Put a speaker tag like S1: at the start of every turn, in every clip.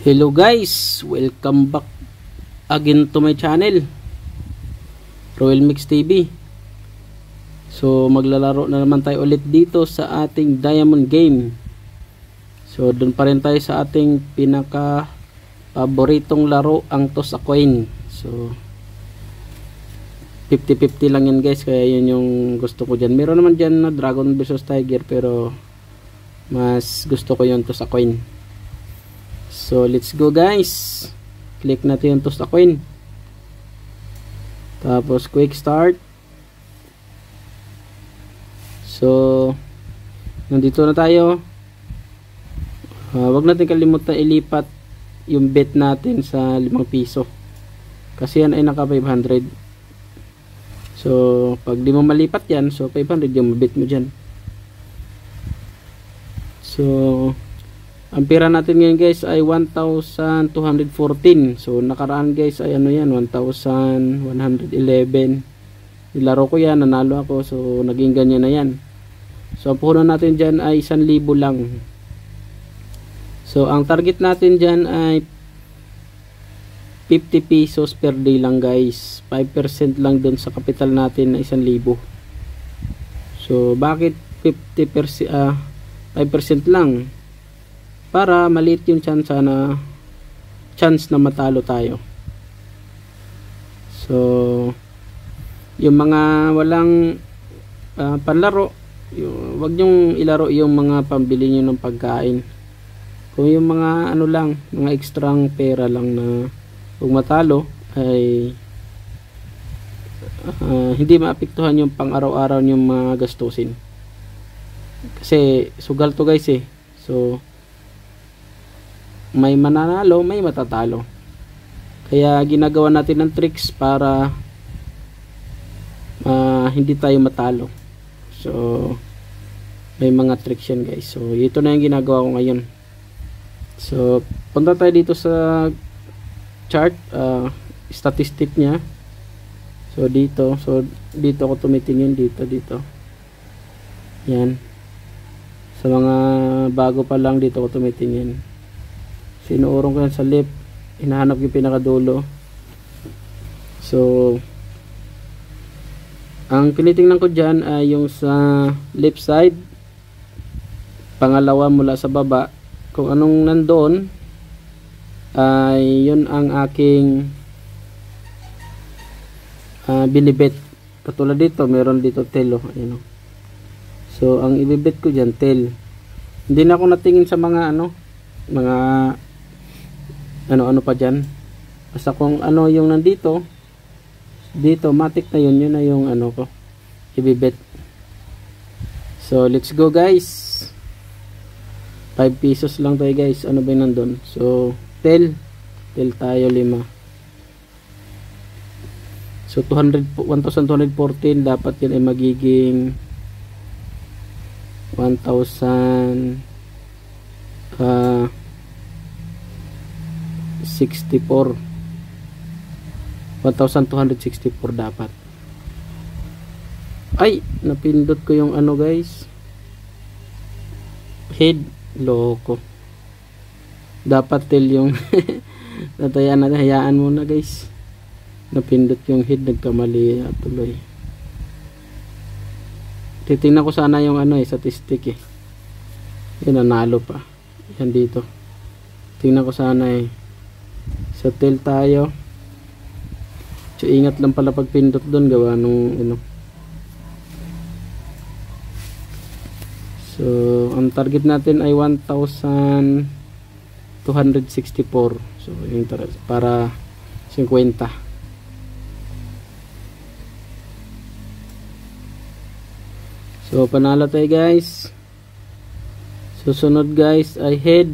S1: Hello guys, welcome back again to my channel, Royal Mix TV. So maglalaro na naman tayo ulit dito sa ating Diamond Game. So doon pa rin tayo sa ating pinaka paboritong laro, ang Toss a Coin. So 50-50 lang yan guys, kaya yun yung gusto ko dyan. Meron naman dyan na Dragon vs Tiger, pero mas gusto ko yung Toss a Coin. So let's go guys, click natin yung Toss a Coin, tapos quick start. So nandito na tayo. Wag natin kalimutan ilipat yung bet natin sa 5 piso, kasi yan ay naka 500. So pag di mo malipat yan, so 500 yung bet mo dyan. So ang pera natin ngayon guys ay 1,214. So nakaraan guys ay ano yan, 1,111. Nilaro ko yan, nanalo ako, so naging ganyan na yan. So ang puhunan natin dyan ay 1,000 lang. So ang target natin dyan ay 50 pesos per day lang guys. 5% lang dun sa kapital natin na 1,000. So bakit 5% lang? Para maliit yung chance na matalo tayo. So yung mga walang panlaro, wag nyong ilaro yung mga pambili nyo ng pagkain. Kung yung mga ano lang, mga ekstrang pera lang na kung matalo ay hindi maapektuhan yung pang araw-araw yung mga gastusin. Kasi sugal to guys eh. So may mananalo, may matatalo. Kaya ginagawa natin ng tricks para hindi tayo matalo. So may mga tricks yan guys. So ito na yung ginagawa ko ngayon. So punta tayo dito sa chart, statistic nya. So dito ako tumitingin dito. Yan. Sa mga bago pa lang, dito ako tumitingin. Sinuurong ko yan sa left, hinahanap yung pinakadulo. So ang tinitingnan ko dyan ay yung sa left side, pangalawa mula sa baba. Kung anong nandoon ay yun ang aking binibet. Katulad dito, meron dito tail, ayun. So ang ibibet ko dyan tail. Hindi na ako natingin sa mga ano pa dyan. Basta kung ano yung nandito, dito matik na yun na yung ano ko ibibet. So let's go guys. 5 pesos lang tayo guys. Ano ba yung nandun? So tail tayo 5. So 1,214, dapat yun ay magiging 1,064 1,264 dapat. Ay, napindot ko yung ano guys, head, loko. Dapat tail yung natayaan natin, hayaan muna guys. Napindot yung head, nagkamali tuloy. Titingnan ko sana yung statistic eh. Yan, nanalo pa yan dito. Tingnan ko sana eh. So tail tayo. So ingat lang pala pag pindot doon, gawa nung So ang target natin ay 1,264. So yung para 50. So panalo tayo guys. Susunod guys ay head.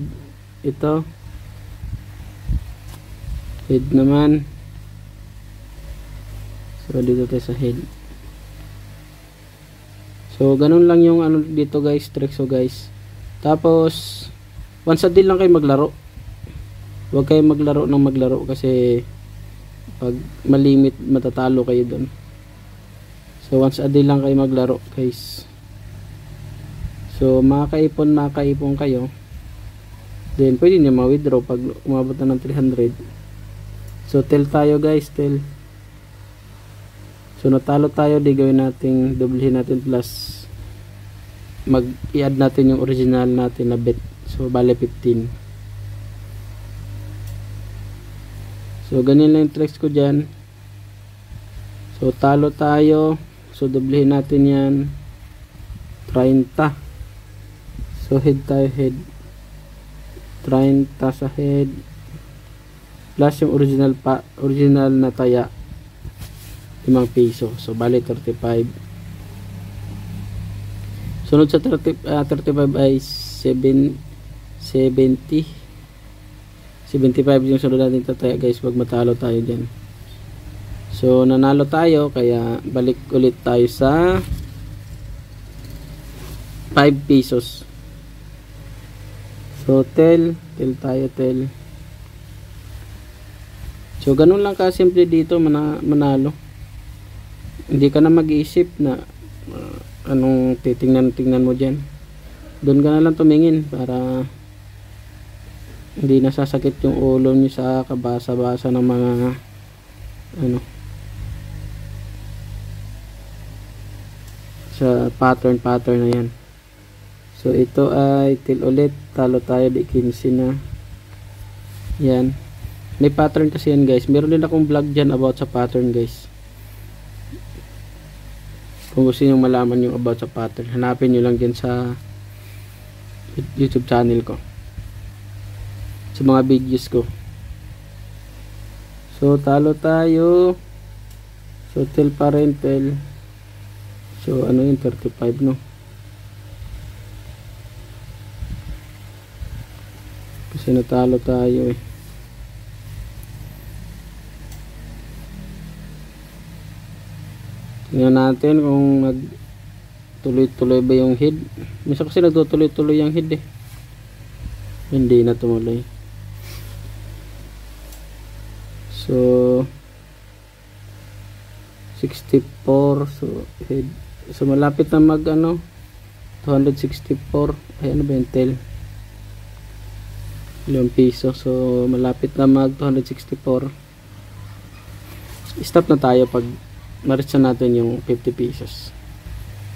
S1: Ito head naman. So dito tayo sa head. So ganun lang yung dito guys, tricks. So guys, tapos once a day lang kayo maglaro. Huwag kayo maglaro kasi pag malimit matatalo kayo doon. So once a day lang kayo maglaro guys. So makakaipon kayo Then pwede nyo ma-withdraw pag umabot na ng 300. So tell tayo guys, tell. So natalo tayo, di gawin natin, doblehin natin plus i-add natin yung original natin na bet. So bale 15. So ganyan lang yung tricks ko dyan. So talo tayo, so doblehin natin yan 30. So head tayo, head 30 sa head plus yung original na taya 5 piso. So bali 35. Sunod sa 35 ay 70 75 yung sunod natin tataya guys, wag matalo tayo dyan. So nanalo tayo, kaya balik ulit tayo sa 5 pesos. So tell tayo, tell. So ganun lang kasimple dito manalo. Hindi ka na mag-iisip na anong tingnan mo dyan. Doon ka na lang tumingin para hindi nasasakit yung ulo nyo sa kabasa-basa ng mga sa pattern na yan. So ito ay till ulit, talo tayo di 15 na yan. May pattern kasi yan guys, meron din akong vlog dyan about sa pattern guys. Kung gusto nyo malaman yung about sa pattern, hanapin nyo lang dyan sa YouTube channel ko, sa mga videos ko. So talo tayo, so till pa rin, till. So ano yung 35 no, kasi natalo tayo eh. Tingnan natin kung tuloy-tuloy ba yung head. Minsan kasi nagtutuloy-tuloy yung head eh. Hindi na tumuloy. So 64. So head. So malapit na mag 264. Ay ano ba yung tail? 5 piso. So malapit na mag 264. Stop na tayo pag ma-reach na natin yung 50 pesos.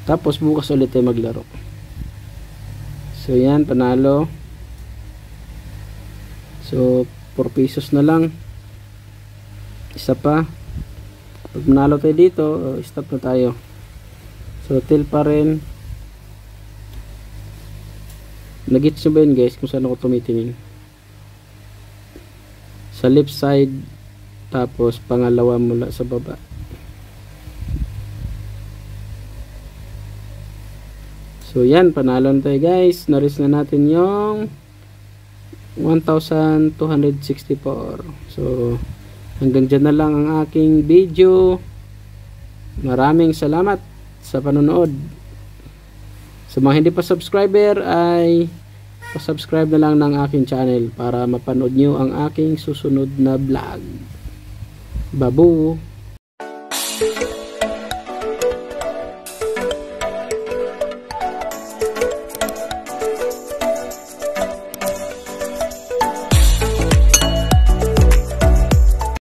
S1: Tapos bukas ulit tayo maglaro. So yan, panalo. So 4 pesos na lang. Isa pa. Pag manalo tayo dito, stop na tayo. So till pa rin. Nag-gets nyo ba yun guys kung saan ako tumitingin? Sa left side, tapos pangalawa mula sa baba. So yan, panalo na tayo guys. Na-reach na natin yung 1,264. So hanggang dyan na lang ang aking video. Maraming salamat sa panonood. Sa mga hindi pa subscriber ay pa-subscribe na lang ng aking channel para mapanood nyo ang aking susunod na vlog. Babu!